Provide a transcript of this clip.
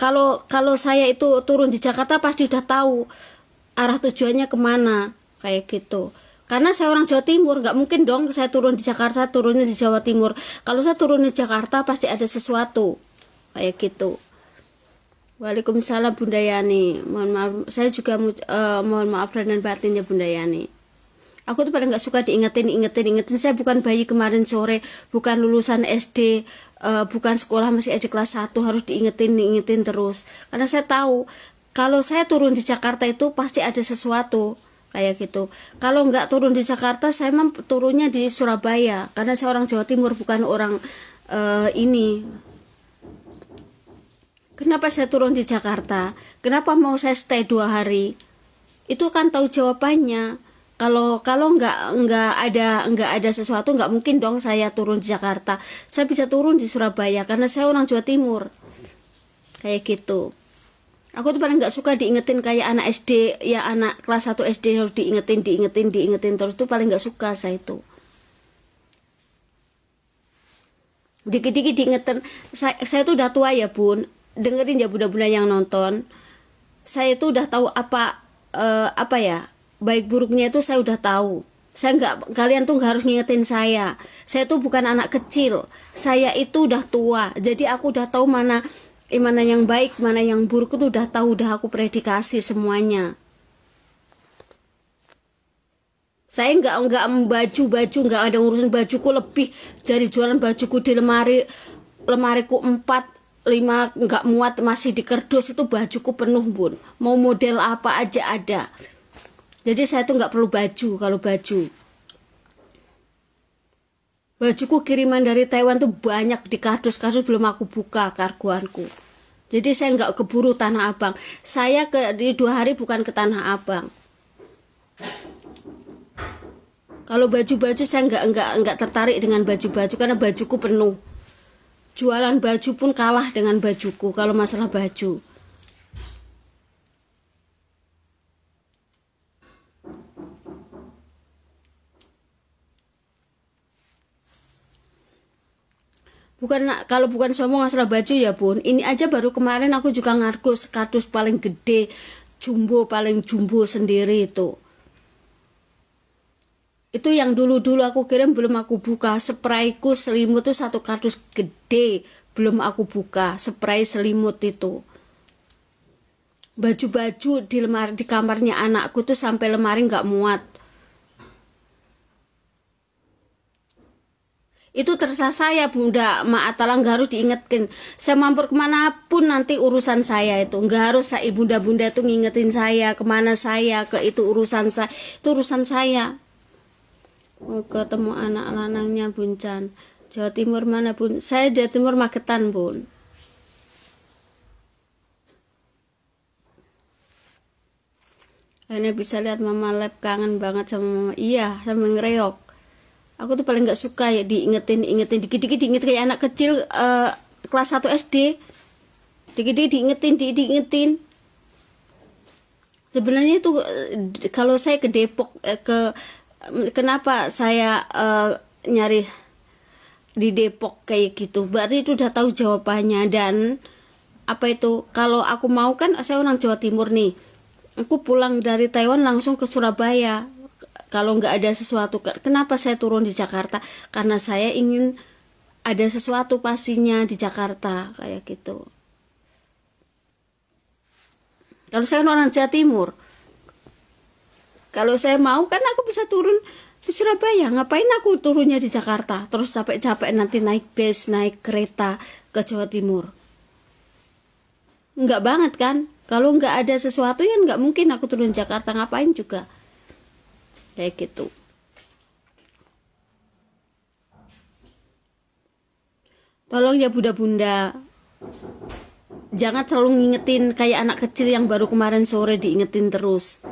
kalau saya itu turun di Jakarta pasti udah tahu arah tujuannya kemana kayak gitu. Karena saya orang Jawa Timur, nggak mungkin dong saya turun di Jakarta turunnya di Jawa Timur. Kalau saya turun di Jakarta pasti ada sesuatu kayak gitu. Waalaikumsalam Bunda Yani. Mohon maaf, saya juga mohon maaf dan batin ya Bunda Yani. Aku tuh paling nggak suka diingetin. Saya bukan bayi kemarin sore, bukan lulusan SD, bukan sekolah masih SD kelas 1 harus diingetin terus. Karena saya tahu kalau saya turun di Jakarta itu pasti ada sesuatu kayak gitu. Kalau nggak turun di Jakarta, saya turunnya di Surabaya. Karena saya orang Jawa Timur, bukan orang ini. Kenapa saya turun di Jakarta? Kenapa mau saya stay 2 hari? Itu kan tahu jawabannya. Kalau nggak ada sesuatu, nggak mungkin dong saya turun di Jakarta. Saya bisa turun di Surabaya karena saya orang Jawa Timur. Kayak gitu. Aku tuh paling nggak suka diingetin kayak anak SD, ya anak kelas 1 SD harus diingetin terus, tuh paling nggak suka saya itu. Dikit-dikit diingetin. Saya tuh udah tua ya Bun. Dengerin ya bunda-bunda yang nonton, saya itu udah tahu apa ya baik buruknya itu saya udah tahu. Kalian tuh nggak harus ngingetin saya tuh bukan anak kecil, saya itu udah tua, jadi aku udah tahu mana yang baik mana yang buruk itu udah tahu, udah aku predikasi semuanya. Saya nggak baju nggak ada urusan bajuku lebih dari jualan bajuku di lemariku 4-5 nggak muat masih di kerdus, itu bajuku penuh Bun, mau model apa aja ada. Jadi saya tuh nggak perlu baju. Kalau bajuku kiriman dari Taiwan tuh banyak di kardus belum aku buka kargoanku. Jadi saya nggak keburu Tanah Abang, saya di 2 hari bukan ke Tanah Abang. Kalau baju-baju saya nggak tertarik dengan baju-baju karena bajuku penuh. Jualan baju pun kalah dengan bajuku kalau masalah baju. Kalau bukan sombong masalah baju ya Bun, ini aja baru kemarin aku juga ngargus kardus paling gede, paling jumbo sendiri itu. Itu yang dulu aku kirim belum aku buka. Sprayku selimut tuh 1 kardus gede belum aku buka, spray selimut itu. Baju-baju di kamarnya anakku tuh sampai lemari nggak muat. Itu terserah saya Bunda, maatalah nggak harus diingetin. Saya mampir kemanapun nanti urusan saya itu, nggak harus saya bunda-bunda tuh ngingetin saya kemana saya ke, itu urusan saya. Mau ketemu anak lanangnya Buncan. Jawa Timur mana Bun? Saya Jawa Timur Magetan Bun. Akhirnya bisa lihat Mama Lab, kangen banget sama Mama. Iya, sama ngereok. Aku tuh paling nggak suka ya diingetin dikit-dikit diinget kayak anak kecil kelas 1 SD. Dikit-dikit diingetin. Sebenarnya itu kalau saya ke Depok kenapa saya nyari di Depok kayak gitu, berarti itu udah tahu jawabannya. Dan apa itu, kalau aku mau kan saya orang Jawa Timur nih, aku pulang dari Taiwan langsung ke Surabaya. Kalau nggak ada sesuatu, kenapa saya turun di Jakarta? Karena saya ingin ada sesuatu pastinya di Jakarta kayak gitu. Kalau saya orang Jawa Timur, kalau saya mau kan aku bisa turun di Surabaya. Ngapain aku turunnya di Jakarta terus capek-capek nanti naik bis, naik kereta ke Jawa Timur? Enggak banget kan? Kalau nggak ada sesuatu ya nggak mungkin aku turun di Jakarta, ngapain juga kayak gitu. Tolong ya bunda-bunda, jangan terlalu ngingetin kayak anak kecil yang baru kemarin sore diingetin terus.